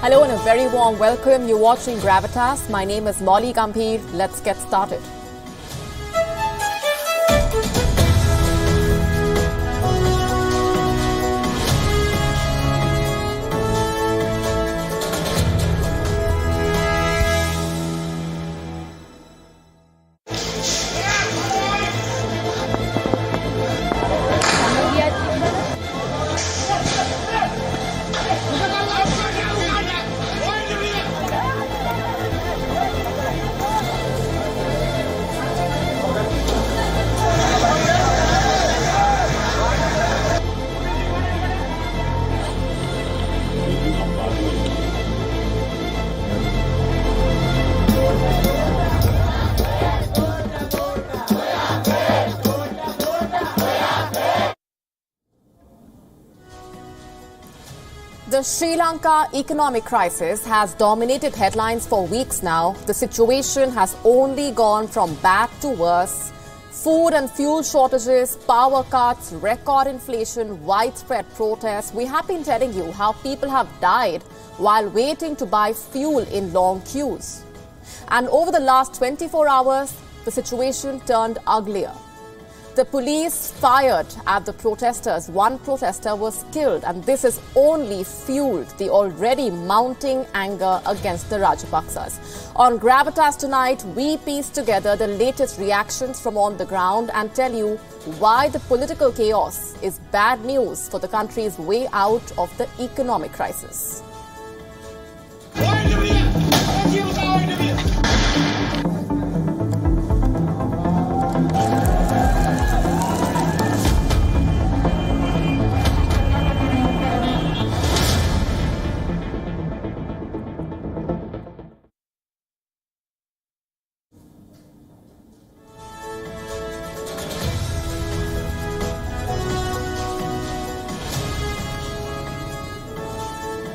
Hello and a very warm welcome. You're watching Gravitas. My name is Molly Gambhir. Let's get started. The Sri Lanka economic crisis has dominated headlines for weeks now. The situation has only gone from bad to worse. Food and fuel shortages, power cuts, record inflation, widespread protests. We have been telling you how people have died while waiting to buy fuel in long queues. And over the last 24 hours, the situation turned uglier. The police fired at the protesters. One protester was killed, and this has only fueled the already mounting anger against the Rajapaksas. On Gravitas tonight, we piece together the latest reactions from on the ground and tell you why the political chaos is bad news for the country's way out of the economic crisis.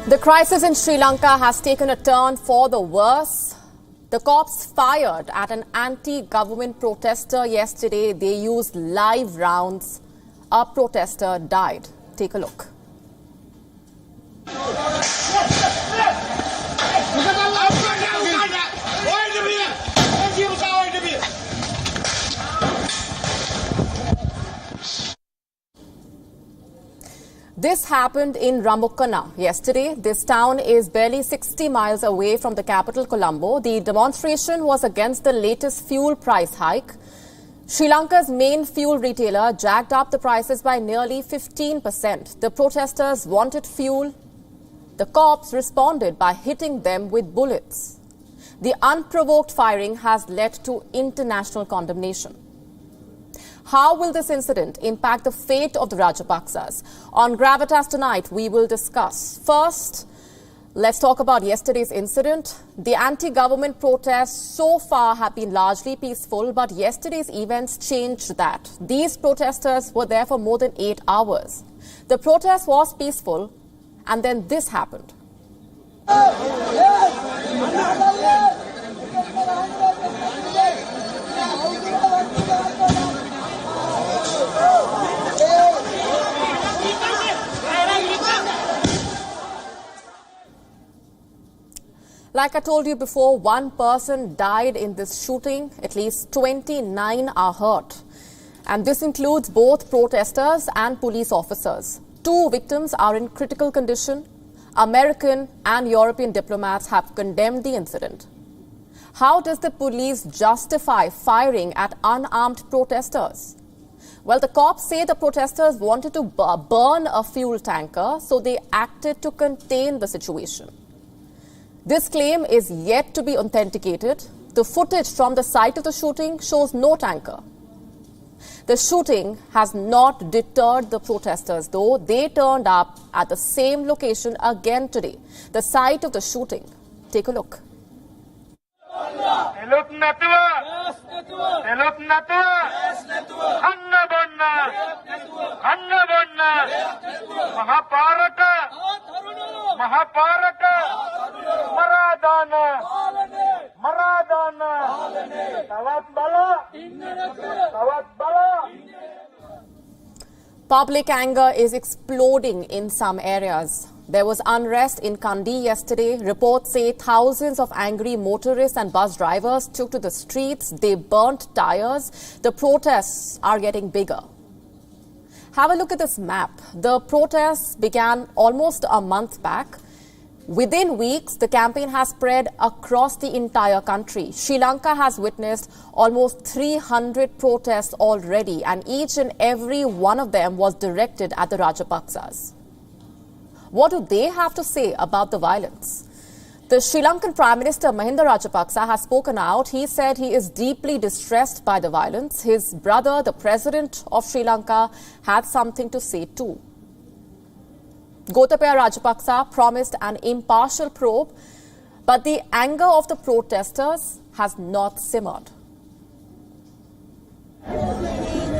The crisis in Sri Lanka has taken a turn for the worse. The cops fired at an anti-government protester yesterday. They used live rounds. A protester died. Take a look. This happened in Ramukkana yesterday. This town is barely 60 miles away from the capital, Colombo. The demonstration was against the latest fuel price hike. Sri Lanka's main fuel retailer jacked up the prices by nearly 15%. The protesters wanted fuel. The cops responded by hitting them with bullets. The unprovoked firing has led to international condemnation. How will this incident impact the fate of the Rajapaksas? On Gravitas tonight, we will discuss. First, let's talk about yesterday's incident. The anti-government protests so far have been largely peaceful, but yesterday's events changed that. These protesters were there for more than 8 hours. The protest was peaceful, and then this happened. Like I told you before, one person died in this shooting. At least 29 are hurt. And this includes both protesters and police officers. 2 victims are in critical condition. American and European diplomats have condemned the incident. How does the police justify firing at unarmed protesters? Well, the cops say the protesters wanted to burn a fuel tanker, so they acted to contain the situation. This claim is yet to be authenticated. The footage from the site of the shooting shows no tanker. The shooting has not deterred the protesters, though. They turned up at the same location again today, the site of the shooting. Take a look. Public anger is exploding in some areas. There was unrest in Kandy yesterday. Reports say thousands of angry motorists and bus drivers took to the streets. They burnt tires. The protests are getting bigger. Have a look at this map. The protests began almost a month back. Within weeks, the campaign has spread across the entire country. Sri Lanka has witnessed almost 300 protests already, and each and every one of them was directed at the Rajapaksas. What do they have to say about the violence? The Sri Lankan Prime Minister Mahinda Rajapaksa has spoken out. He said he is deeply distressed by the violence. His brother, the President of Sri Lanka, had something to say too. Gotabaya Rajapaksa promised an impartial probe, but the anger of the protesters has not simmered.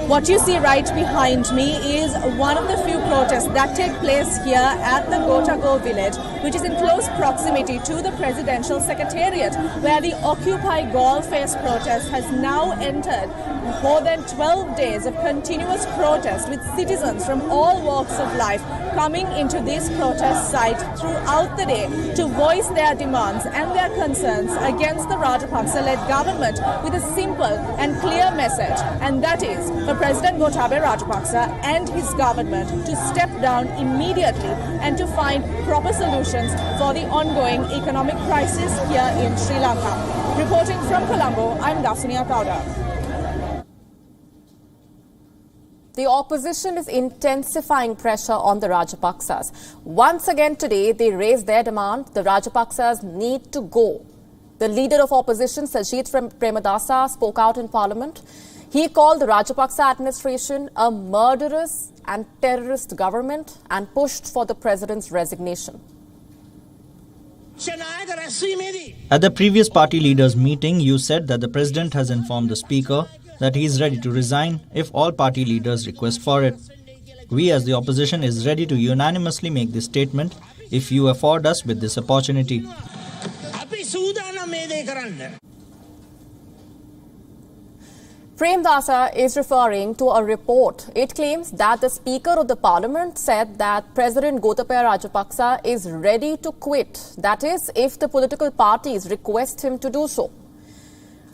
What you see right behind me is one of the few protests that take place here at the Gotago village, which is in close proximity to the presidential secretariat, where the Occupy Galle Face protest has now entered more than 12 days of continuous protest, with citizens from all walks of life coming into this protest site throughout the day to voice their demands and their concerns against the Rajapaksa-led government with a simple and clear message, and that is for President Gotabaya Rajapaksa and his government to step down immediately and to find proper solutions for the ongoing economic crisis here in Sri Lanka. Reporting from Colombo, I'm Dasunia Kauda. The opposition is intensifying pressure on the Rajapaksas. Once again today, they raised their demand. The Rajapaksas need to go. The leader of opposition, Sajith Premadasa, spoke out in Parliament. He called the Rajapaksa administration a murderous and terrorist government and pushed for the president's resignation. At the previous party leaders' meeting, you said that the president has informed the speaker that he is ready to resign if all party leaders request for it. We as the opposition is ready to unanimously make this statement if you afford us with this opportunity. Premdasa is referring to a report. It claims that the Speaker of the Parliament said that President Gotabaya Rajapaksa is ready to quit. That is, if the political parties request him to do so.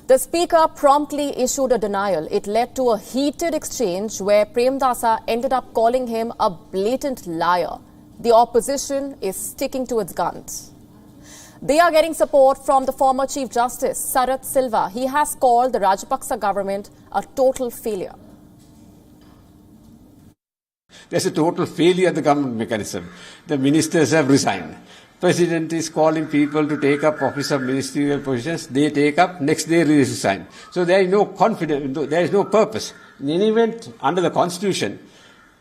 The Speaker promptly issued a denial. It led to a heated exchange where Premdasa ended up calling him a blatant liar. The opposition is sticking to its guns. They are getting support from the former Chief Justice, Sarath Silva. He has called the Rajapaksa government a total failure. There's a total failure of the government mechanism. The ministers have resigned. President is calling people to take up office of ministerial positions. They take up, next day resign. So there is no confidence, there is no purpose. In any event, under the constitution,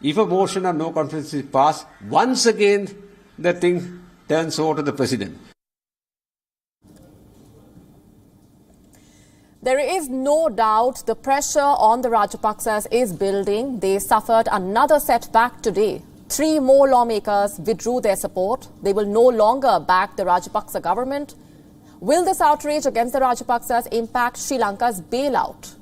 if a motion of no confidence is passed, once again the thing turns over to the president. There is no doubt the pressure on the Rajapaksas is building. They suffered another setback today. 3 more lawmakers withdrew their support. They will no longer back the Rajapaksa government. Will this outrage against the Rajapaksas impact Sri Lanka's bailout?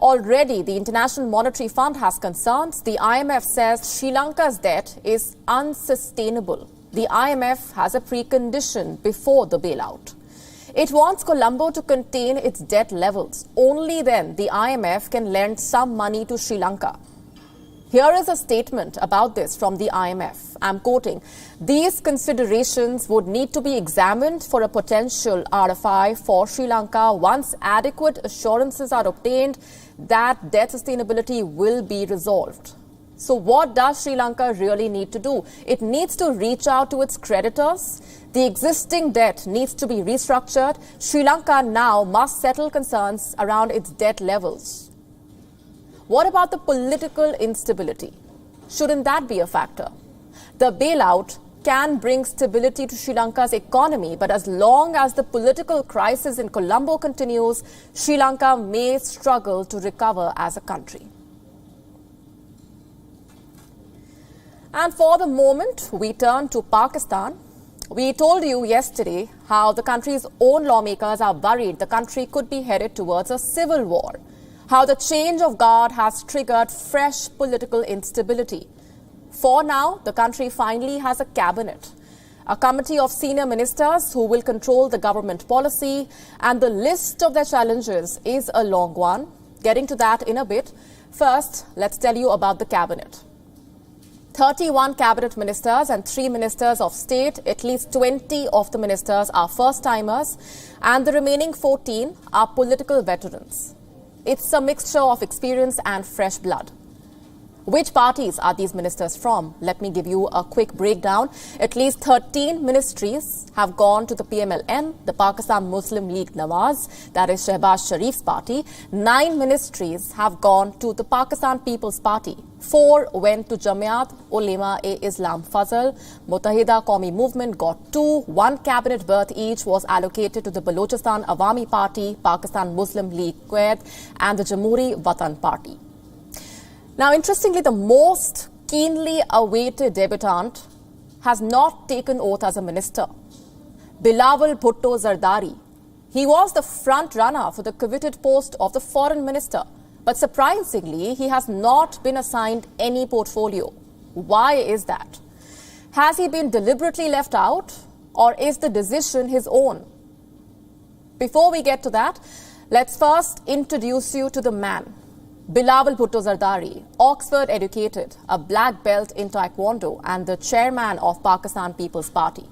Already, the International Monetary Fund has concerns. The IMF says Sri Lanka's debt is unsustainable. The IMF has a precondition before the bailout. It wants Colombo to contain its debt levels. Only then the IMF can lend some money to Sri Lanka. Here is a statement about this from the IMF. I'm quoting, "These considerations would need to be examined for a potential RFI for Sri Lanka once adequate assurances are obtained that debt sustainability will be resolved." So what does Sri Lanka really need to do? It needs to reach out to its creditors. The existing debt needs to be restructured. Sri Lanka now must settle concerns around its debt levels. What about the political instability? Shouldn't that be a factor? The bailout can bring stability to Sri Lanka's economy, but as long as the political crisis in Colombo continues, Sri Lanka may struggle to recover as a country. And for the moment, we turn to Pakistan. We told you yesterday how the country's own lawmakers are worried the country could be headed towards a civil war, how the change of guard has triggered fresh political instability. For now, the country finally has a cabinet. A committee of senior ministers who will control the government policy, and the list of their challenges is a long one. Getting to that in a bit. First, let's tell you about the cabinet. 31 cabinet ministers and 3 ministers of state. At least 20 of the ministers are first-timers, and the remaining 14 are political veterans. It's a mixture of experience and fresh blood. Which parties are these ministers from? Let me give you a quick breakdown. At least 13 ministries have gone to the PMLN, the Pakistan Muslim League Nawaz, that is Shehbaz Sharif's party. 9 ministries have gone to the Pakistan People's Party. 4 went to Jamiat Ulema-e-Islam Fazl. Muttahida Qawmi Movement got 2. 1 cabinet berth each was allocated to the Balochistan Awami Party, Pakistan Muslim League Quaid, and the Jamhuri Watan Party. Now, interestingly, the most keenly awaited debutant has not taken oath as a minister. Bilawal Bhutto Zardari. He was the front runner for the coveted post of the foreign minister. But surprisingly, he has not been assigned any portfolio. Why is that? Has he been deliberately left out, or is the decision his own? Before we get to that, let's first introduce you to the man. Bilawal Bhutto Zardari, Oxford educated, a black belt in Taekwondo, and the chairman of Pakistan People's Party.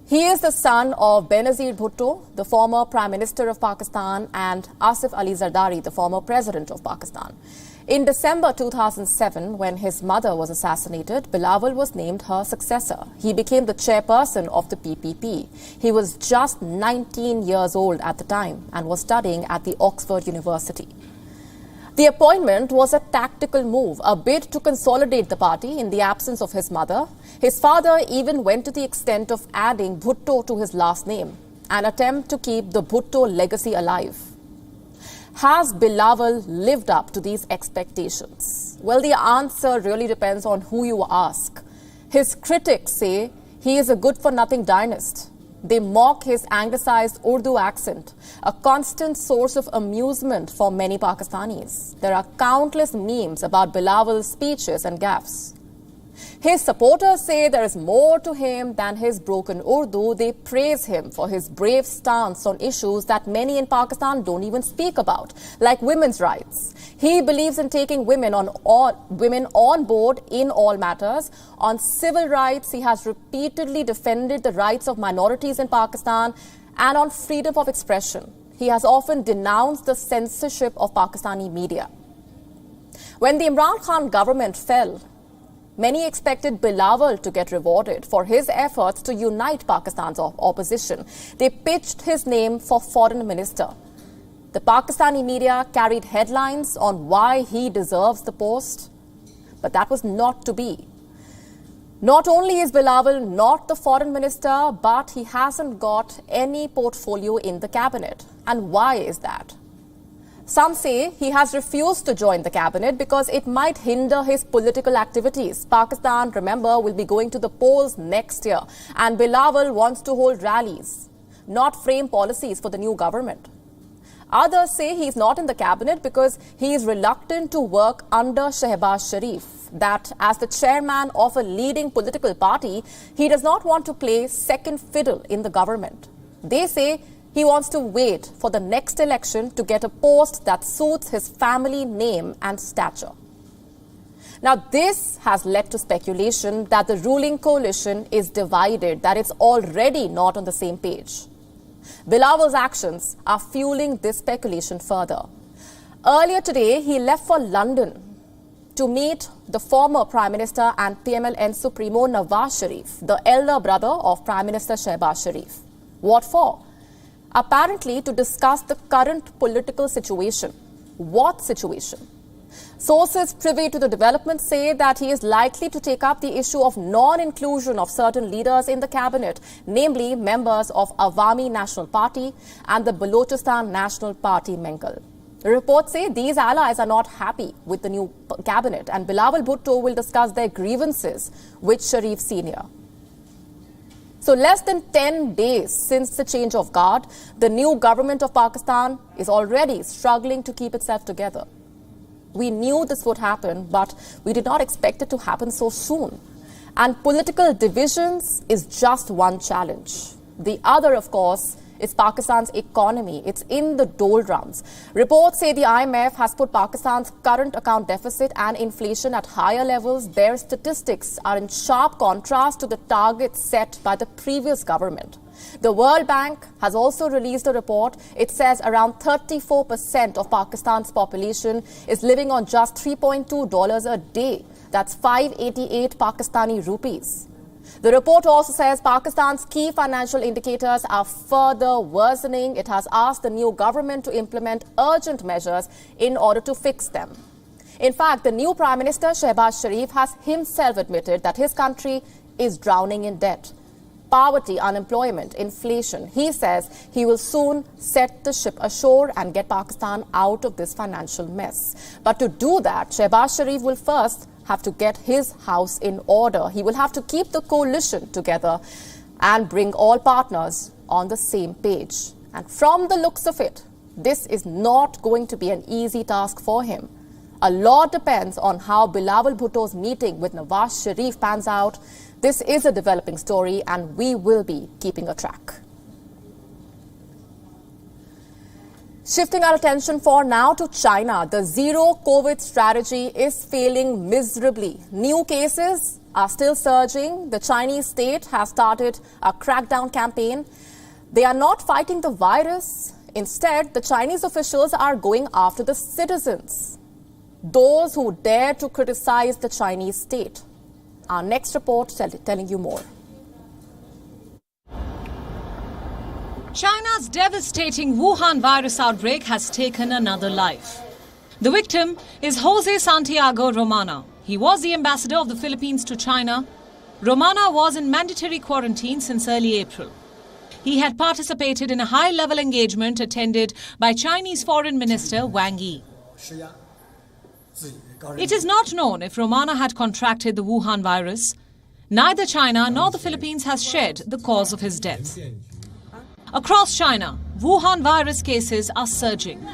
He is the son of Benazir Bhutto, the former Prime Minister of Pakistan, and Asif Ali Zardari, the former President of Pakistan. In December 2007, when his mother was assassinated, Bilawal was named her successor. He became the chairperson of the PPP. He was just 19 years old at the time and was studying at the Oxford University. The appointment was a tactical move, a bid to consolidate the party in the absence of his mother. His father even went to the extent of adding Bhutto to his last name, an attempt to keep the Bhutto legacy alive. Has Bilawal lived up to these expectations? Well, the answer really depends on who you ask. His critics say he is a good-for-nothing dynast. They mock his anglicized Urdu accent, a constant source of amusement for many Pakistanis. There are countless memes about Bilawal's speeches and gaffes. His supporters say there is more to him than his broken Urdu. They praise him for his brave stance on issues that many in Pakistan don't even speak about, like women's rights. He believes in taking women on board in all matters. On civil rights, he has repeatedly defended the rights of minorities in Pakistan, and on freedom of expression, he has often denounced the censorship of Pakistani media. When the Imran Khan government fell, many expected Bilawal to get rewarded for his efforts to unite Pakistan's opposition. They pitched his name for foreign minister. The Pakistani media carried headlines on why he deserves the post, but that was not to be. Not only is Bilawal not the foreign minister, but he hasn't got any portfolio in the cabinet. And why is that? Some say he has refused to join the cabinet because it might hinder his political activities. Pakistan, remember, will be going to the polls next year, and Bilawal wants to hold rallies, not frame policies for the new government. Others say he's not in the cabinet because he is reluctant to work under Shehbaz Sharif, that as the chairman of a leading political party, he does not want to play second fiddle in the government. They say he wants to wait for the next election to get a post that suits his family name and stature. Now, this has led to speculation that the ruling coalition is divided, that it's already not on the same page. Bilawal's actions are fueling this speculation further. Earlier today, he left for London to meet the former Prime Minister and PMLN Supremo Nawaz Sharif, the elder brother of Prime Minister Shehbaz Sharif. What for? Apparently to discuss the current political situation. What situation? Sources privy to the development say that he is likely to take up the issue of non-inclusion of certain leaders in the cabinet, namely members of Awami National Party and the Balochistan National Party Mengal. The reports say these allies are not happy with the new cabinet, and Bilawal Bhutto will discuss their grievances with Sharif Sr. So less than 10 days since the change of guard, the new government of Pakistan is already struggling to keep itself together. We knew this would happen, but we did not expect it to happen so soon. And political divisions is just one challenge. The other, of course, is Pakistan's economy. It's in the doldrums. Reports say the IMF has put Pakistan's current account deficit and inflation at higher levels. Their statistics are in sharp contrast to the targets set by the previous government. The World Bank has also released a report. It says around 34% of Pakistan's population is living on just $3.2 a day. That's 588 Pakistani rupees. The report also says Pakistan's key financial indicators are further worsening. It has asked the new government to implement urgent measures in order to fix them. In fact, the new Prime Minister, Shehbaz Sharif, has himself admitted that his country is drowning in debt. Poverty, unemployment, inflation. He says he will soon set the ship ashore and get Pakistan out of this financial mess. But to do that, Shehbaz Sharif will first have to get his house in order. He will have to keep the coalition together and bring all partners on the same page. And from the looks of it, this is not going to be an easy task for him. A lot depends on how Bilawal Bhutto's meeting with Nawaz Sharif pans out. This is a developing story and we will be keeping a track. Shifting our attention for now to China, the zero COVID strategy is failing miserably. New cases are still surging. The Chinese state has started a crackdown campaign. They are not fighting the virus. Instead, the Chinese officials are going after the citizens, those who dare to criticize the Chinese state. Our next report telling you more. China's devastating Wuhan virus outbreak has taken another life. The victim is Jose Santiago Romana. He was the ambassador of the Philippines to China. Romana was in mandatory quarantine since early April. He had participated in a high-level engagement attended by Chinese Foreign Minister Wang Yi. It is not known if Romana had contracted the Wuhan virus. Neither China nor the Philippines has shared the cause of his death. Across China, Wuhan virus cases are surging.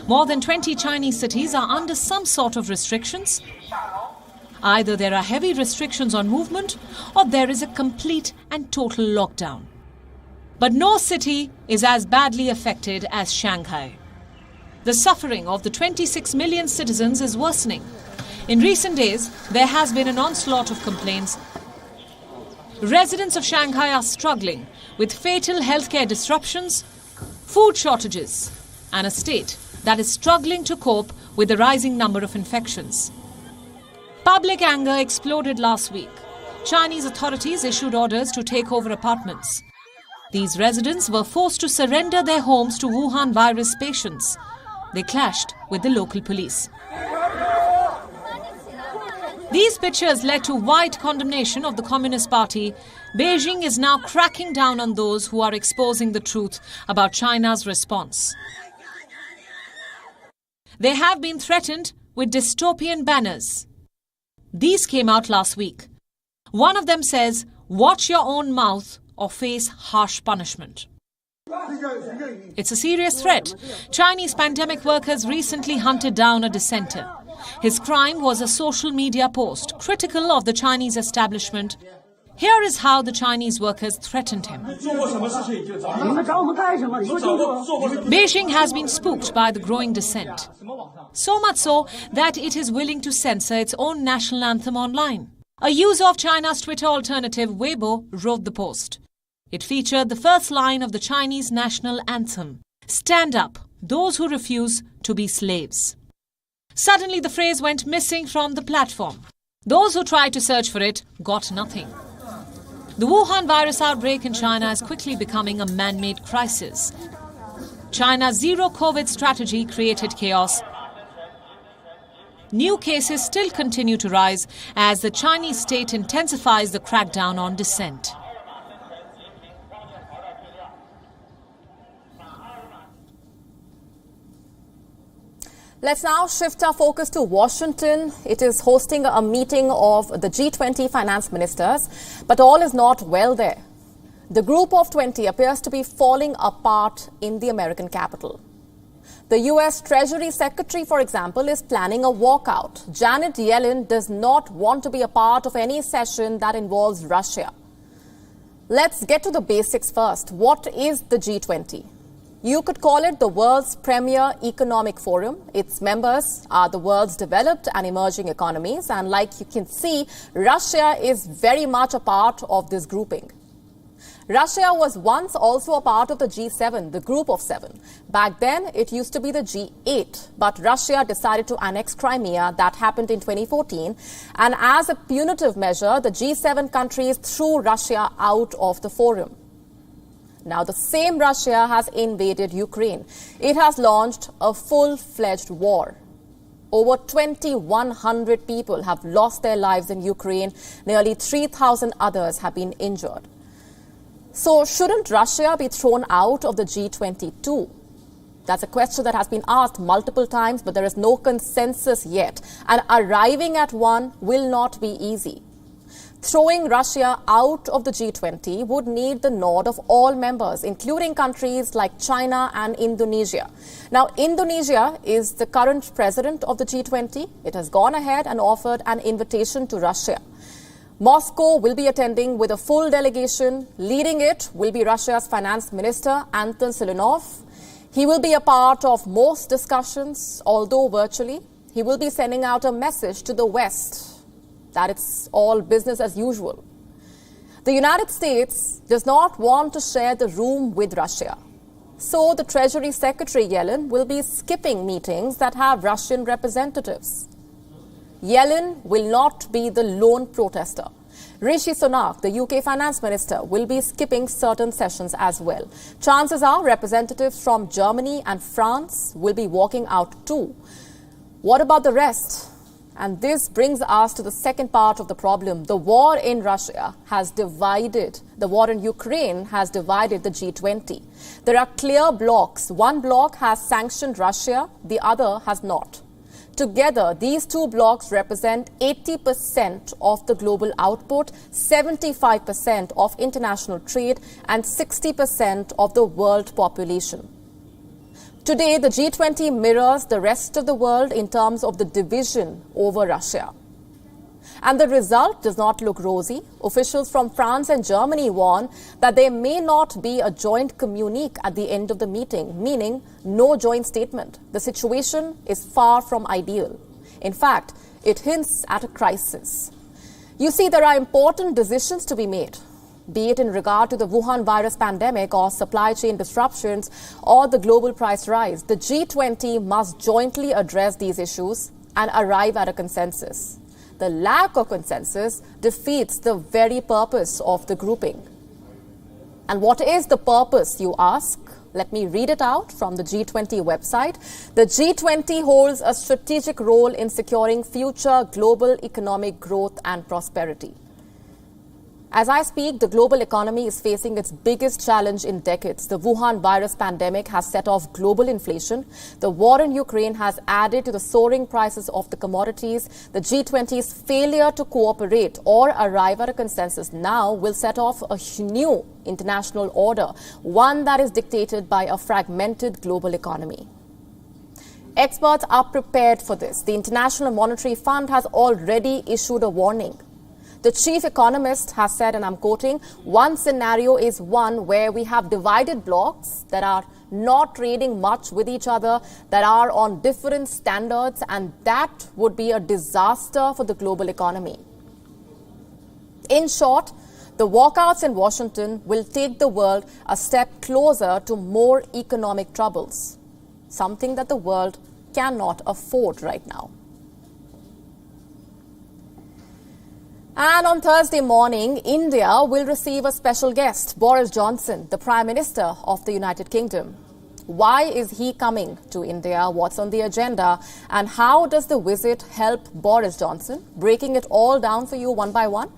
More than 20 Chinese cities are under some sort of restrictions. Either there are heavy restrictions on movement or there is a complete and total lockdown. But no city is as badly affected as Shanghai. The suffering of the 26 million citizens is worsening. In recent days, there has been an onslaught of complaints. Residents of Shanghai are struggling with fatal healthcare disruptions, food shortages, and a state that is struggling to cope with the rising number of infections. Public anger exploded last week. Chinese authorities issued orders to take over apartments. These residents were forced to surrender their homes to Wuhan virus patients. They clashed with the local police. These pictures led to wide condemnation of the Communist Party. Beijing is now cracking down on those who are exposing the truth about China's response. They have been threatened with dystopian banners. These came out last week. One of them says, "Watch your own mouth or face harsh punishment." It's a serious threat. Chinese pandemic workers recently hunted down a dissenter. His crime was a social media post critical of the Chinese establishment. Here is how the Chinese workers threatened him. Beijing has been spooked by the growing dissent. So much so that it is willing to censor its own national anthem online. A user of China's Twitter alternative Weibo wrote the post. It featured the first line of the Chinese national anthem, "Stand up, those who refuse to be slaves." Suddenly the phrase went missing from the platform. Those who tried to search for it got nothing. The Wuhan virus outbreak in China is quickly becoming a man-made crisis. China's zero-COVID strategy created chaos. New cases still continue to rise as the Chinese state intensifies the crackdown on dissent. Let's now shift our focus to Washington. It is hosting a meeting of the G20 finance ministers, but all is not well there. The group of 20 appears to be falling apart in the American capital. The US Treasury Secretary, for example, is planning a walkout. Janet Yellen does not want to be a part of any session that involves Russia. Let's get to the basics first. What is the G20? You could call it the world's premier economic forum. Its members are the world's developed and emerging economies. And like you can see, Russia is very much a part of this grouping. Russia was once also a part of the G7, the group of seven. Back then, it used to be the G8, but Russia decided to annex Crimea. That happened in 2014. And as a punitive measure, the G7 countries threw Russia out of the forum. Now, the same Russia has invaded Ukraine. It has launched a full-fledged war. Over 2,100 people have lost their lives in Ukraine. Nearly 3,000 others have been injured. So shouldn't Russia be thrown out of the G20 too? That's a question that has been asked multiple times, but there is no consensus yet. And arriving at one will not be easy. Throwing Russia out of the G20 would need the nod of all members, including countries like China and Indonesia. Now, Indonesia is the current president of the G20. It has gone ahead and offered an invitation to Russia. Moscow will be attending with a full delegation. Leading it will be Russia's finance minister, Anton Siluanov. He will be a part of most discussions, although virtually. He will be sending out a message to the West that it's all business as usual. The United States does not want to share the room with Russia. So the Treasury Secretary Yellen will be skipping meetings that have Russian representatives. Yellen will not be the lone protester. Rishi Sunak, the UK finance minister, will be skipping certain sessions as well. Chances are representatives from Germany and France will be walking out too. What about the rest? And this brings us to the second part of the problem. The war in Russia has divided, the war in Ukraine has divided the G20. There are clear blocks. One bloc has sanctioned Russia, the other has not. Together, these two blocs represent 80% of the global output, 75% of international trade, and 60% of the world population. Today, the G20 mirrors the rest of the world in terms of the division over Russia. And the result does not look rosy. Officials from France and Germany warn that there may not be a joint communique at the end of the meeting, meaning no joint statement. The situation is far from ideal. In fact, it hints at a crisis. You see, there are important decisions to be made, be it in regard to the Wuhan virus pandemic or supply chain disruptions or the global price rise. The G20 must jointly address these issues and arrive at a consensus. The lack of consensus defeats the very purpose of the grouping. And what is the purpose, you ask? Let me read it out from the G20 website. The G20 holds a strategic role in securing future global economic growth and prosperity. As I speak, the global economy is facing its biggest challenge in decades. The Wuhan virus pandemic has set off global inflation. The war in Ukraine has added to the soaring prices of the commodities. The G20's failure to cooperate or arrive at a consensus now will set off a new international order, one that is dictated by a fragmented global economy. Experts are prepared for this. The International Monetary Fund has already issued a warning. The chief economist has said, and I'm quoting, one scenario is one where we have divided blocs that are not trading much with each other, that are on different standards, and that would be a disaster for the global economy. In short, the walkouts in Washington will take the world a step closer to more economic troubles, something that the world cannot afford right now. And on Thursday morning, India will receive a special guest, Boris Johnson, the Prime Minister of the United Kingdom. Why is he coming to India? What's on the agenda? And how does the visit help Boris Johnson? Breaking it all down for you one by one.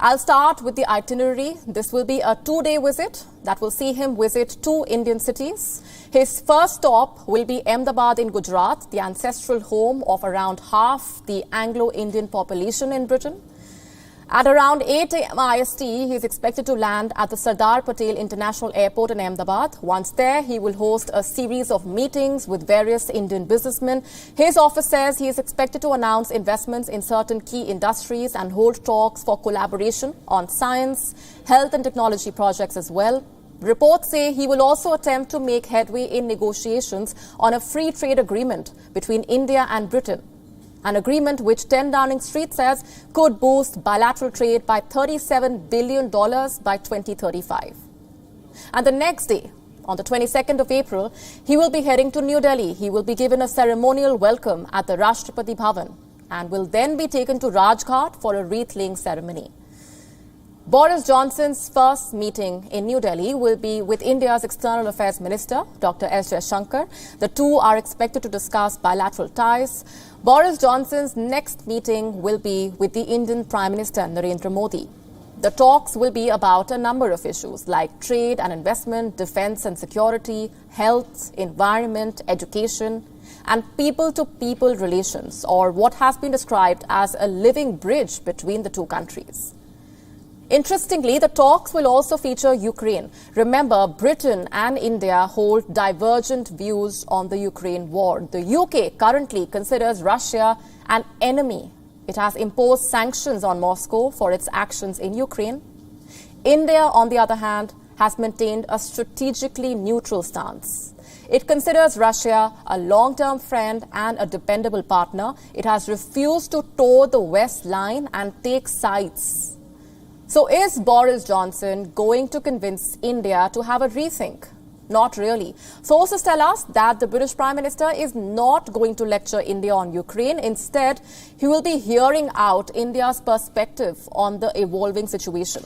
I'll start with the itinerary. This will be a 2-day visit that will see him visit 2 Indian cities. His first stop will be Ahmedabad in Gujarat, the ancestral home of around half the Anglo-Indian population in Britain. At around 8 a.m. IST, he is expected to land at the Sardar Patel International Airport in Ahmedabad. Once there, he will host a series of meetings with various Indian businessmen. His office says he is expected to announce investments in certain key industries and hold talks for collaboration on science, health and technology projects as well. Reports say he will also attempt to make headway in negotiations on a free trade agreement between India and Britain. An agreement which 10 Downing Street says could boost bilateral trade by $37 billion by 2035. And the next day, on the 22nd of April, he will be heading to New Delhi. He will be given a ceremonial welcome at the Rashtrapati Bhavan and will then be taken to Rajghat for a wreath-laying ceremony. Boris Johnson's first meeting in New Delhi will be with India's External Affairs Minister, Dr. S. Jaishankar. The two are expected to discuss bilateral ties. Boris Johnson's next meeting will be with the Indian Prime Minister, Narendra Modi. The talks will be about a number of issues like trade and investment, defense and security, health, environment, education, and people-to-people relations, or what has been described as a living bridge between the two countries. Interestingly, the talks will also feature Ukraine. Remember, Britain and India hold divergent views on the Ukraine war. The UK currently considers Russia an enemy. It has imposed sanctions on Moscow for its actions in Ukraine. India, on the other hand, has maintained a strategically neutral stance. It considers Russia a long-term friend and a dependable partner. It has refused to toe the West line and take sides. So is Boris Johnson going to convince India to have a rethink? Not really. Sources tell us that the British Prime Minister is not going to lecture India on Ukraine. Instead, he will be hearing out India's perspective on the evolving situation.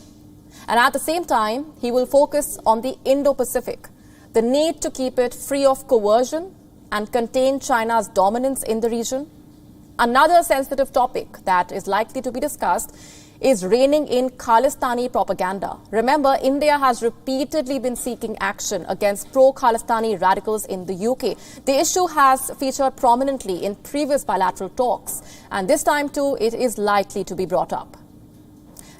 And at the same time, he will focus on the Indo-Pacific, the need to keep it free of coercion and contain China's dominance in the region. Another sensitive topic that is likely to be discussed is reining in Khalistani propaganda. Remember, India has repeatedly been seeking action against pro-Khalistani radicals in the UK. The issue has featured prominently in previous bilateral talks, and this time too it is likely to be brought up.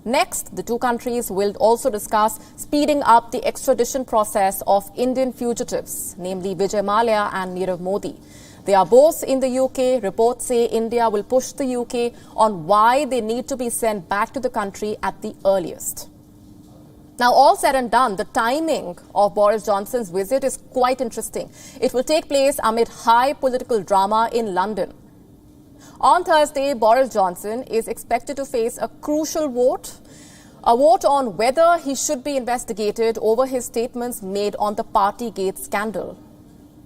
Next, the two countries will also discuss speeding up the extradition process of Indian fugitives, namely Vijay Mallya and Nirav Modi. They are both in the UK. Reports say India will push the UK on why they need to be sent back to the country at the earliest. Now, all said and done, the timing of Boris Johnson's visit is quite interesting. It will take place amid high political drama in London. On Thursday, Boris Johnson is expected to face a crucial vote, a vote on whether he should be investigated over his statements made on the Partygate scandal.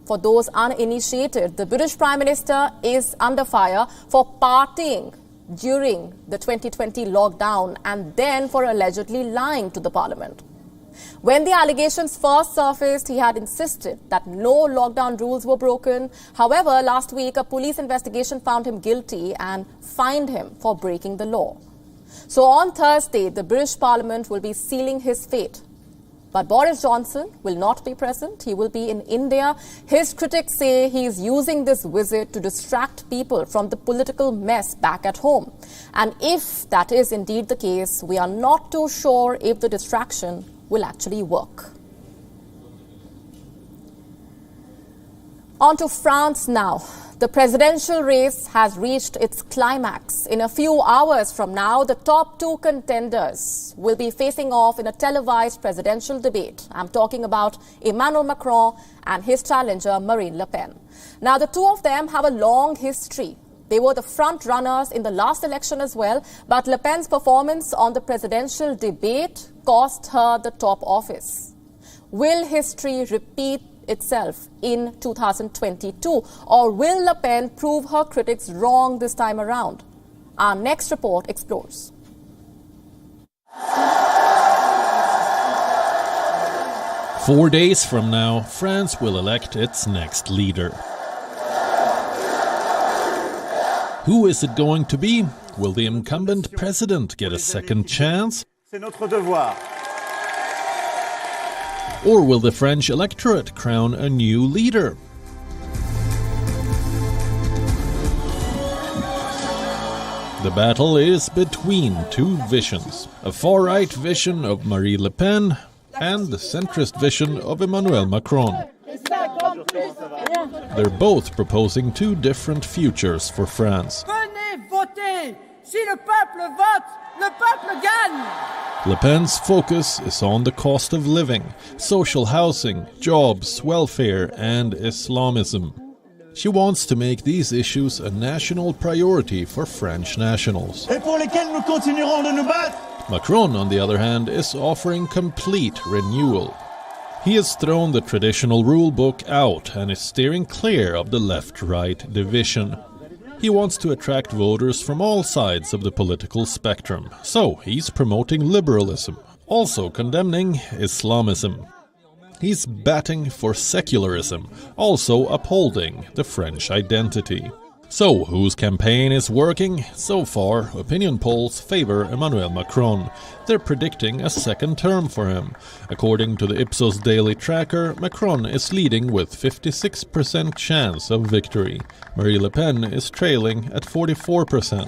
For those uninitiated, the British Prime Minister is under fire for partying during the 2020 lockdown and then for allegedly lying to the Parliament. When the allegations first surfaced, he had insisted that no lockdown rules were broken. However, last week, a police investigation found him guilty and fined him for breaking the law. So on Thursday, the British Parliament will be sealing his fate. But Boris Johnson will not be present. He will be in India. His critics say he is using this visit to distract people from the political mess back at home. And if that is indeed the case, we are not too sure if the distraction will actually work. On to France now. The presidential race has reached its climax. In a few hours from now, the top two contenders will be facing off in a televised presidential debate. I'm talking about Emmanuel Macron and his challenger, Marine Le Pen. Now, the two of them have a long history. They were the front runners in the last election as well, but Le Pen's performance on the presidential debate cost her the top office. Will history repeat itself in 2022, or will Le Pen prove her critics wrong this time around? Our next report explores. 4 days from now, France will elect its next leader. Who is it going to be? Will the incumbent president get a second chance? C'est notre devoir. Or will the French electorate crown a new leader? The battle is between two visions, a far-right vision of Marine Le Pen and the centrist vision of Emmanuel Macron. They're both proposing two different futures for France. Venez voter! Si le peuple vote, le peuple gagne! Le Pen's focus is on the cost of living, social housing, jobs, welfare and Islamism. She wants to make these issues a national priority for French nationals. Et pour lesquels nous continuerons de nous battre. Macron, on the other hand, is offering complete renewal. He has thrown the traditional rule book out and is steering clear of the left-right division. He wants to attract voters from all sides of the political spectrum, so he's promoting liberalism, also condemning Islamism. He's batting for secularism, also upholding the French identity. So, whose campaign is working? So far, opinion polls favor Emmanuel Macron. They're predicting a second term for him. According to the Ipsos daily tracker, Macron is leading with 56% chance of victory. Marine Le Pen is trailing at 44%.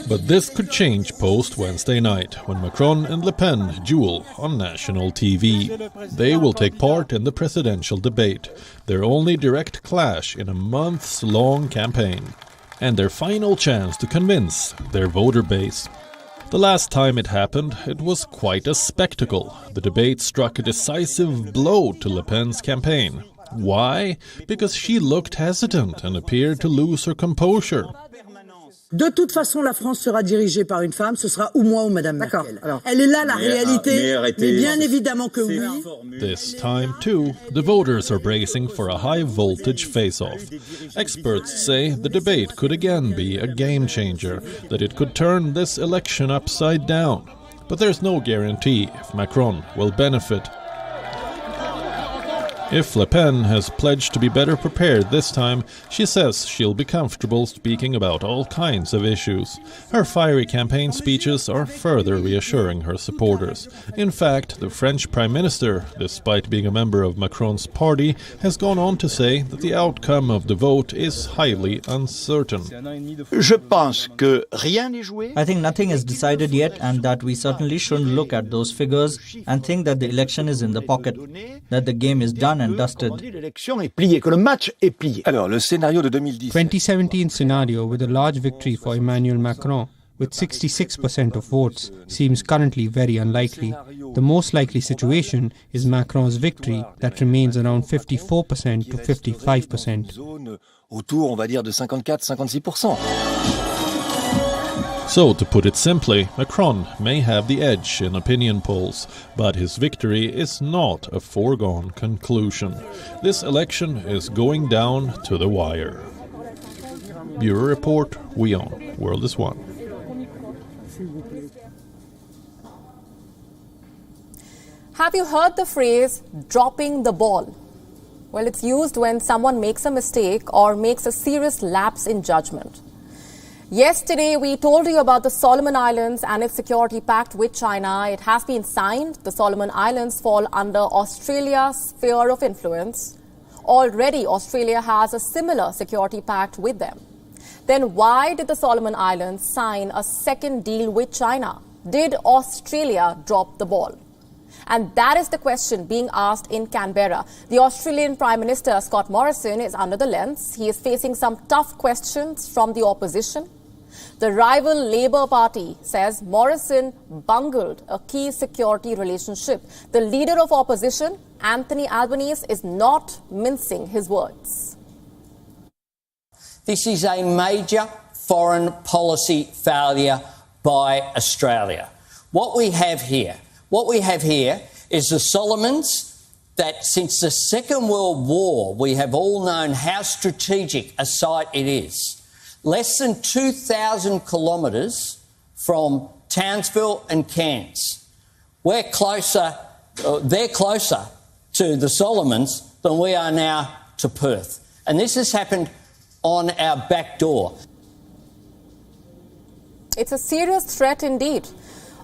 But this could change post-Wednesday night, when Macron and Le Pen duel on national TV. They will take part in the presidential debate, their only direct clash in a months-long campaign, and their final chance to convince their voter base. The last time it happened, it was quite a spectacle. The debate struck a decisive blow to Le Pen's campaign. Why? Because she looked hesitant and appeared to lose her composure. De toute façon, la France sera dirigée par une femme, ce sera ou moi ou Madame Merkel. Elle est là la réalité, mais bien évidemment que oui. This time, too, the voters are bracing for a high-voltage face-off. Experts say the debate could again be a game-changer, that it could turn this election upside down. But there's no guarantee if Macron will benefit. If Le Pen has pledged to be better prepared this time, she says she'll be comfortable speaking about all kinds of issues. Her fiery campaign speeches are further reassuring her supporters. In fact, the French Prime Minister, despite being a member of Macron's party, has gone on to say that the outcome of the vote is highly uncertain. I think nothing is decided yet, and that we certainly shouldn't look at those figures and think that the election is in the pocket, that the game is done and dusted. 2017 scenario with a large victory for Emmanuel Macron with 66% of votes seems currently very unlikely. The most likely situation is Macron's victory that remains around 54% to 55%. Autour, on va dire, de 54-56%. So, to put it simply, Macron may have the edge in opinion polls, but his victory is not a foregone conclusion. This election is going down to the wire. Bureau Report, WION, World is One. Have you heard the phrase, dropping the ball? Well, it's used when someone makes a mistake or makes a serious lapse in judgment. Yesterday, we told you about the Solomon Islands and its security pact with China. It has been signed. The Solomon Islands fall under Australia's sphere of influence. Already, Australia has a similar security pact with them. Then why did the Solomon Islands sign a second deal with China? Did Australia drop the ball? And that is the question being asked in Canberra. The Australian Prime Minister, Scott Morrison, is under the lens. He is facing some tough questions from the opposition. The rival Labour Party says Morrison bungled a key security relationship. The leader of opposition, Anthony Albanese, is not mincing his words. This is a major foreign policy failure by Australia. What we have here is the Solomons, that since the Second World War we have all known how strategic a site it is. Less than 2,000 kilometres from Townsville and Cairns. They're closer to the Solomons than we are now to Perth. And this has happened on our back door. It's a serious threat indeed.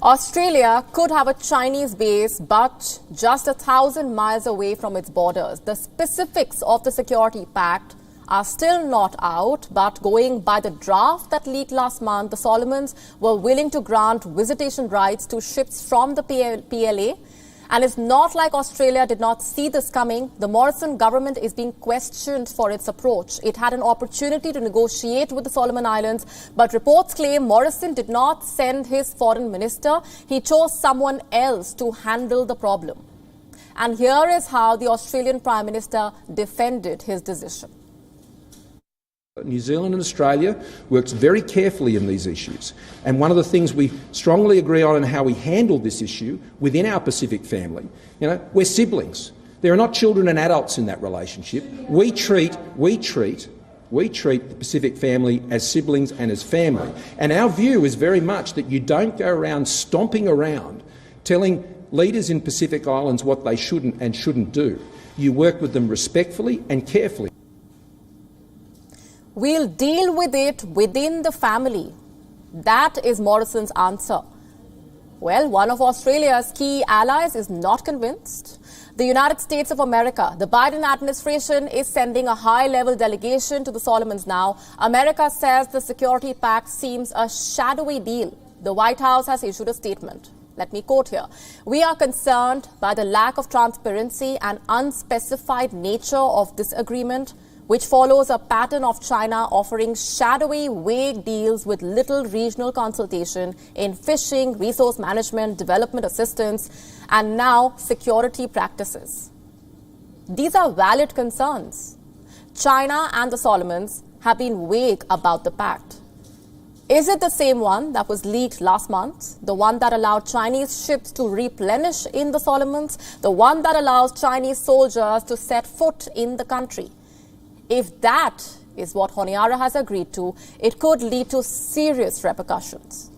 Australia could have a Chinese base, but just 1,000 miles away from its borders. The specifics of the security pact are still not out, but going by the draft that leaked last month, the Solomons were willing to grant visitation rights to ships from the PLA. And it's not like Australia did not see this coming. The Morrison government is being questioned for its approach. It had an opportunity to negotiate with the Solomon Islands, but reports claim Morrison did not send his foreign minister. He chose someone else to handle the problem. And here is how the Australian Prime Minister defended his decision. New Zealand and Australia works very carefully in these issues. And one of the things we strongly agree on and how we handle this issue within our Pacific family, we're siblings. There are not children and adults in that relationship. We treat the Pacific family as siblings and as family. And our view is very much that you don't go around stomping around telling leaders in Pacific Islands what they shouldn't and shouldn't do. You work with them respectfully and carefully. We'll deal with it within the family. That is Morrison's answer. Well, one of Australia's key allies is not convinced. The United States of America, the Biden administration is sending a high-level delegation to the Solomons now. America says the security pact seems a shadowy deal. The White House has issued a statement. Let me quote here. We are concerned by the lack of transparency and unspecified nature of this agreement, which follows a pattern of China offering shadowy, vague deals with little regional consultation in fishing, resource management, development assistance, and now security practices. These are valid concerns. China and the Solomons have been vague about the pact. Is it the same one that was leaked last month? The one that allowed Chinese ships to replenish in the Solomons? The one that allows Chinese soldiers to set foot in the country? If that is what Honiara has agreed to, it could lead to serious repercussions.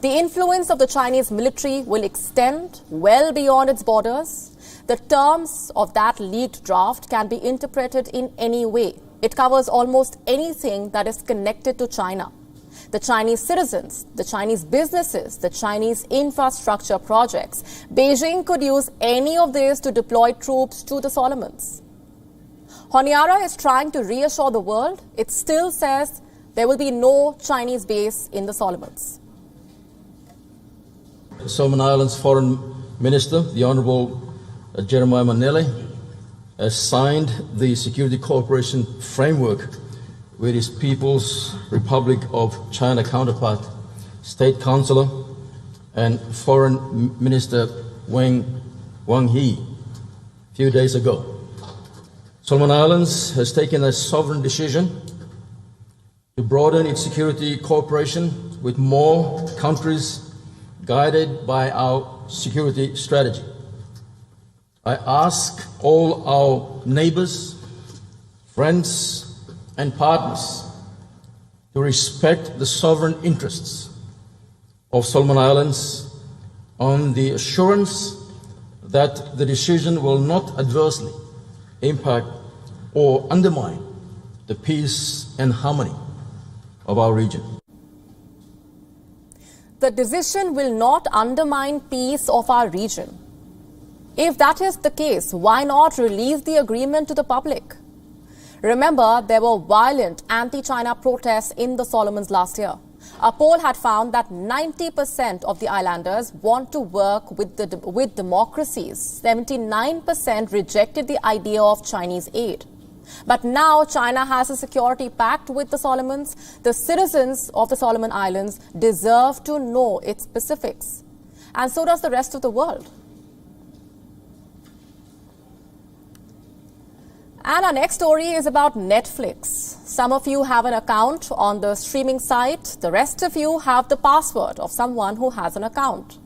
The influence of the Chinese military will extend well beyond its borders. The terms of that leaked draft can be interpreted in any way. It covers almost anything that is connected to China. The Chinese citizens, the Chinese businesses, the Chinese infrastructure projects. Beijing could use any of this to deploy troops to the Solomons. Honiara is trying to reassure the world. It still says there will be no Chinese base in the Solomons. Solomon Islands Foreign Minister, the Honourable Jeremiah Manele, has signed the Security Cooperation Framework with his People's Republic of China counterpart, State Councillor and Foreign Minister Wang He a few days ago. Solomon Islands has taken a sovereign decision to broaden its security cooperation with more countries guided by our security strategy. I ask all our neighbours, friends and partners to respect the sovereign interests of Solomon Islands on the assurance that the decision will not adversely impact or undermine the peace and harmony of our region. The decision will not undermine peace of our region. If that is the case, why not release the agreement to the public? Remember, there were violent anti-China protests in the Solomons last year. A poll had found that 90% of the islanders want to work with democracies. 79% rejected the idea of Chinese aid. But now China has a security pact with the Solomons. The citizens of the Solomon Islands deserve to know its specifics. And so does the rest of the world. And our next story is about Netflix. Some of you have an account on the streaming site. The rest of you have the password of someone who has an account.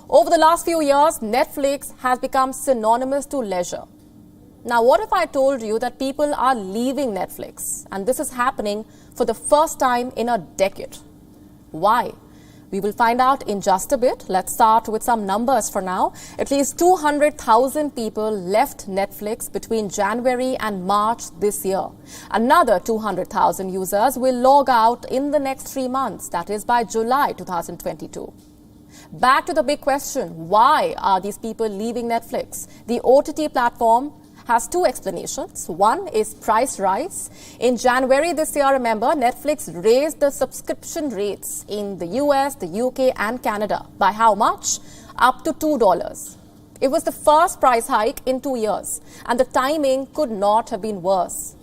Over the last few years, Netflix has become synonymous to leisure. Now, what if I told you that people are leaving Netflix? And this is happening for the first time in a decade. Why? We will find out in just a bit. Let's start with some numbers for now. At least 200,000 people left Netflix between January and March this year. Another 200,000 users will log out in the next 3 months, that is by July 2022. Back to the big question, why are these people leaving Netflix? The OTT platform has two explanations. One is price rise. In January this year, remember, Netflix raised the subscription rates in the US, the UK and Canada by how much? Up to $2. It was the first price hike in 2 years, and the timing could not have been worse.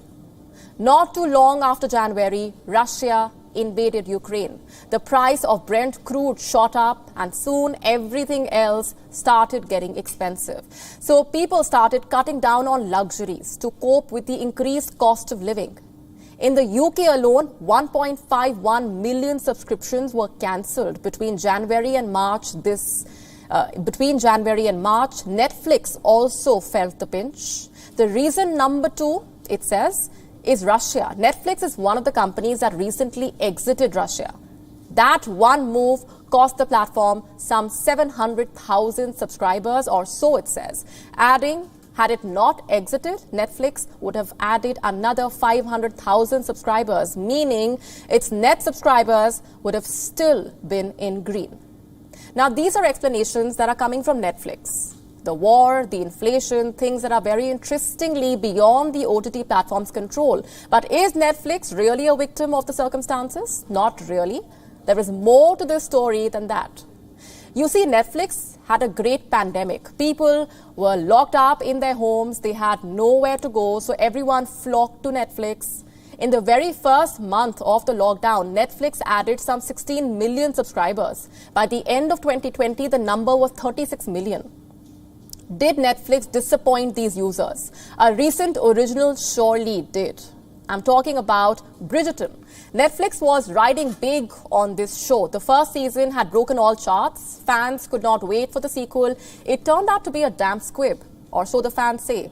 Not too long after January, Russia invaded Ukraine. The price of Brent crude shot up, and soon everything else started getting expensive. So people started cutting down on luxuries to cope with the increased cost of living. In the UK alone, 1.51 million subscriptions were cancelled between January and March Netflix also felt the pinch. The reason number two, it says, is Russia. Netflix is one of the companies that recently exited Russia. That one move cost the platform some 700,000 subscribers, or so it says. Adding, had it not exited, Netflix would have added another 500,000 subscribers, meaning its net subscribers would have still been in green. Now, these are explanations that are coming from Netflix. The war, the inflation, things that are very interestingly beyond the OTT platform's control. But is Netflix really a victim of the circumstances? Not really. There is more to this story than that. You see, Netflix had a great pandemic. People were locked up in their homes. They had nowhere to go, so everyone flocked to Netflix. In the very first month of the lockdown, Netflix added some 16 million subscribers. By the end of 2020, the number was 36 million. Did Netflix disappoint these users? A recent original surely did. I'm talking about Bridgerton. Netflix was riding big on this show. The first season had broken all charts. Fans could not wait for the sequel. It turned out to be a damn squib, or so the fans say.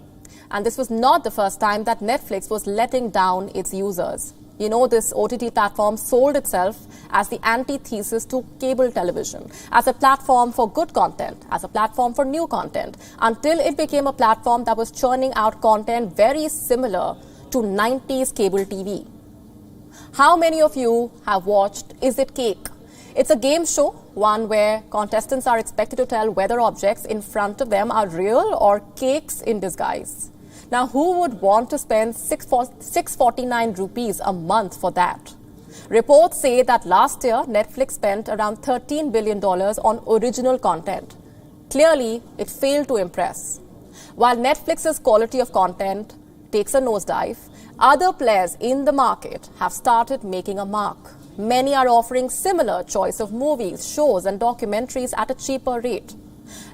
And this was not the first time that Netflix was letting down its users. You know, this OTT platform sold itself as the antithesis to cable television, as a platform for good content, as a platform for new content, until it became a platform that was churning out content very similar to 90s cable TV. How many of you have watched Is It Cake? It's a game show, one where contestants are expected to tell whether objects in front of them are real or cakes in disguise. Now, who would want to spend 649 rupees a month for that? Reports say that last year, Netflix spent around $13 billion on original content. Clearly, it failed to impress. While Netflix's quality of content takes a nosedive, other players in the market have started making a mark. Many are offering similar choice of movies, shows and documentaries at a cheaper rate.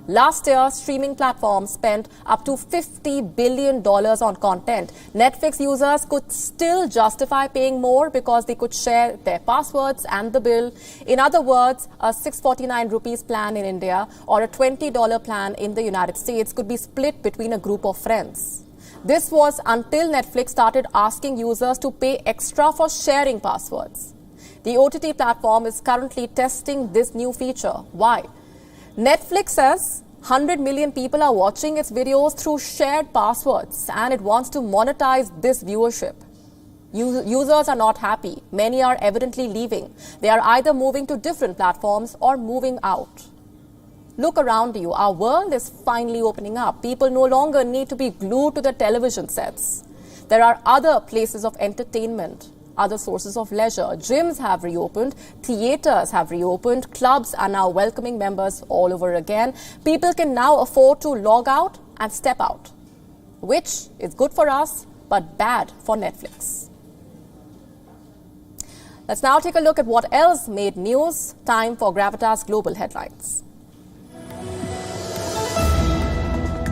Last year, streaming platforms spent up to $50 billion on content. Netflix users could still justify paying more because they could share their passwords and the bill. In other words, a 649 rupees plan in India or a $20 plan in the United States could be split between a group of friends. This was until Netflix started asking users to pay extra for sharing passwords. The OTT platform is currently testing this new feature. Why? Netflix says 100 million people are watching its videos through shared passwords, and it wants to monetize this viewership. Users are not happy. Many are evidently leaving. They are either moving to different platforms or moving out. Look around you. Our world is finally opening up. People no longer need to be glued to the television sets. There are other places of entertainment, other sources of leisure. Gyms have reopened, theaters have reopened, clubs are now welcoming members all over again. People can now afford to log out and step out, which is good for us but bad for Netflix. Let's now take a look at what else made news. Time for Gravitas Global Headlines.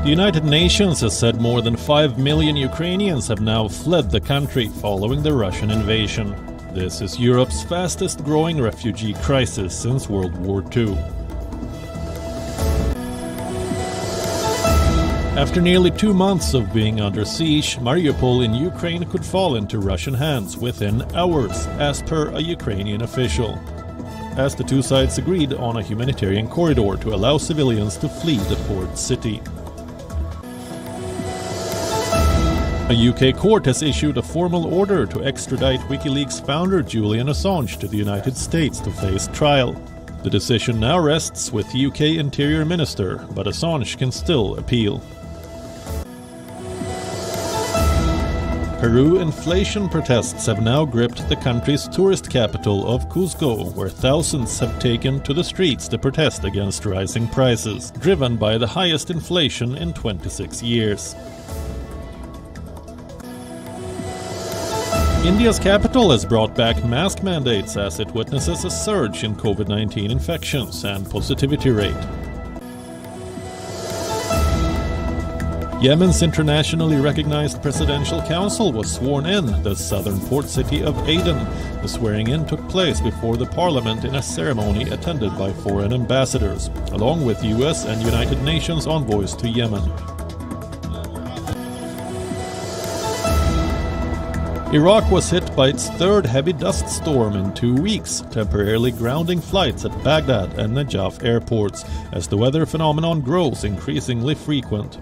The United Nations has said more than 5 million Ukrainians have now fled the country following the Russian invasion. This is Europe's fastest growing refugee crisis since World War II. After nearly 2 months of being under siege, Mariupol in Ukraine could fall into Russian hands within hours, as per a Ukrainian official, as the two sides agreed on a humanitarian corridor to allow civilians to flee the port city. A UK court has issued a formal order to extradite WikiLeaks founder Julian Assange to the United States to face trial. The decision now rests with UK Interior Minister, but Assange can still appeal. Peru, inflation protests have now gripped the country's tourist capital of Cusco, where thousands have taken to the streets to protest against rising prices, driven by the highest inflation in 26 years. India's capital has brought back mask mandates as it witnesses a surge in COVID-19 infections and positivity rate. Yemen's internationally recognized presidential council was sworn in the southern port city of Aden. The swearing-in took place before the parliament in a ceremony attended by foreign ambassadors, along with US and United Nations envoys to Yemen. Iraq was hit by its third heavy dust storm in 2 weeks, temporarily grounding flights at Baghdad and Najaf airports as the weather phenomenon grows increasingly frequent.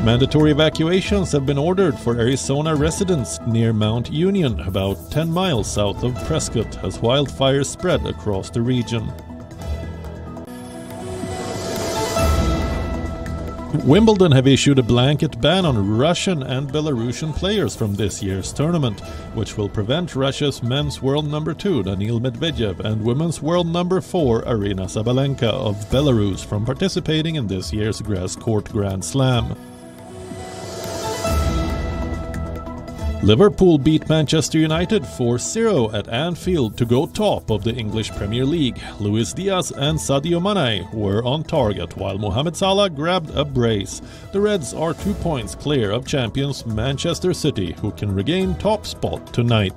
Mandatory evacuations have been ordered for Arizona residents near Mount Union, about 10 miles south of Prescott, as wildfires spread across the region. Wimbledon have issued a blanket ban on Russian and Belarusian players from this year's tournament, which will prevent Russia's men's world number 2 Daniil Medvedev and women's world number 4 Aryna Sabalenka of Belarus from participating in this year's grass court Grand Slam. Liverpool beat Manchester United 4-0 at Anfield to go top of the English Premier League. Luis Diaz and Sadio Mane were on target, while Mohamed Salah grabbed a brace. The Reds are 2 points clear of champions Manchester City, who can regain top spot tonight.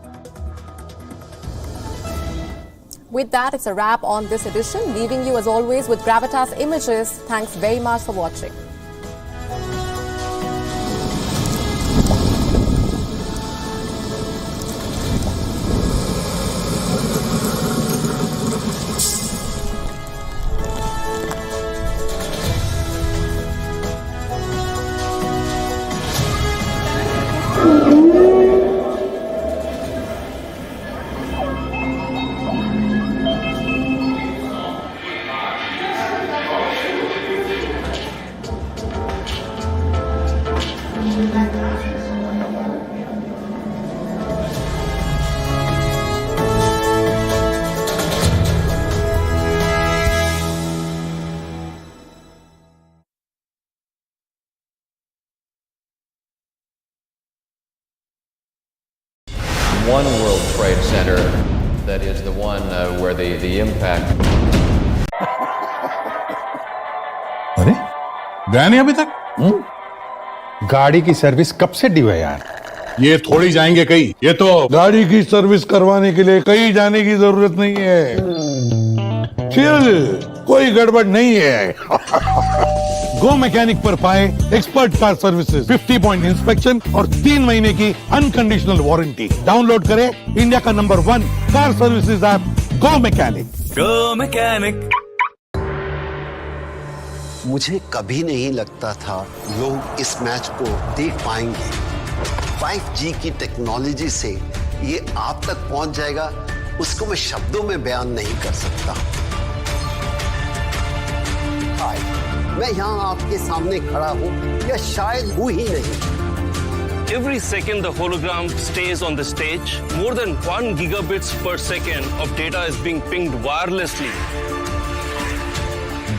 With that, it's a wrap on this edition, leaving you as always with Gravitas Images. Thanks very much for watching. One World Trade Center, that is the one where the impact. अरे गया नहीं अभी तक? गाड़ी की service कब से due है यार? ये थोड़ी जाएंगे कहीं, ये तो गाड़ी की सर्विस करवाने के लिए कहीं जाने की जरूरत नहीं है। चिल, कोई गड़बड़ नहीं है। गो मैकेनिक पर पाए expert car services, 50 point inspection और 3 महीने की अनकंडीशनल वारंटी। डाउनलोड करें इंडिया का नंबर 1 कार सर्विसेज ऐप गो मैकेनिक। गो मैकेनिक। मुझे कभी नहीं लगता था लोग इस मैच को देख पाएंगे। 5G की टेक्नोलॉजी से ये आप तक पहुंच जाएगा, उसको मैं शब्दों में बयान नहीं कर सकता। हाय, मैं यहाँ आपके सामने खड़ा हूँ या शायद हूँ ही नहीं। Every second the hologram stays on the stage. More than 1 gigabits per second of data is being pinged wirelessly.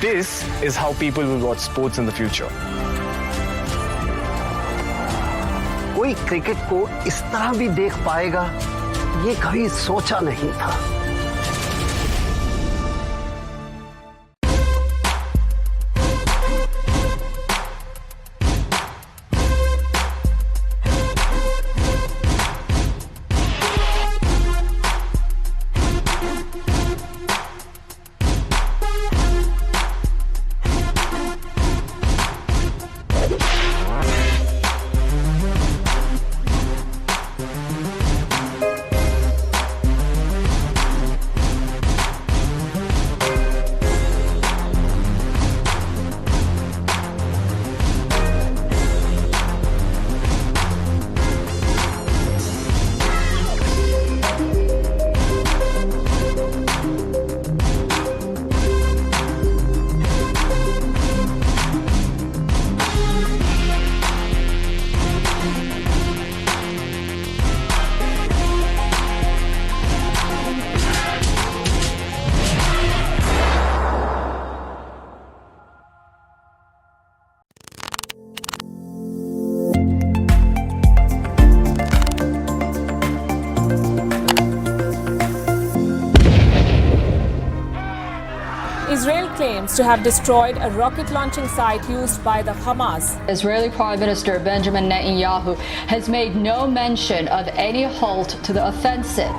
This is how people will watch sports in the future. कोई क्रिकेट को इस तरह भी देख पाएगा, ये कभी सोचा नहीं था। Israel claims to have destroyed a rocket launching site used by the Hamas. Israeli Prime Minister Benjamin Netanyahu has made no mention of any halt to the offensive.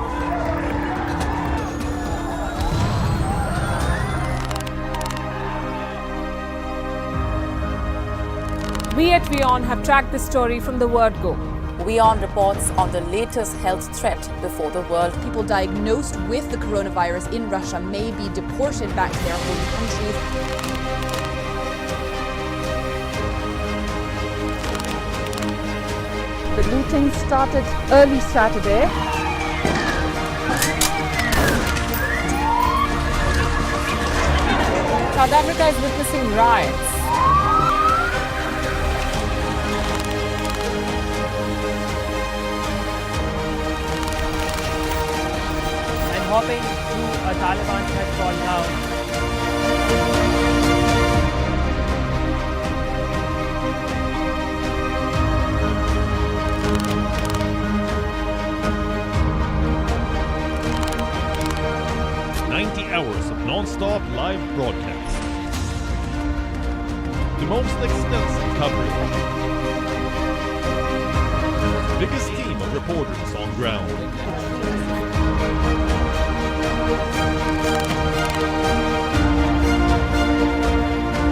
We at WION have tracked this story from the word go. WION reports on the latest health threat before the world. People diagnosed with the coronavirus in Russia may be deported back to their home countries. The looting started early Saturday. South Africa is witnessing riots. Hopping through a Taliban has gone down. Hours of non-stop live broadcasts. The most extensive coverage. Biggest team of reporters on ground.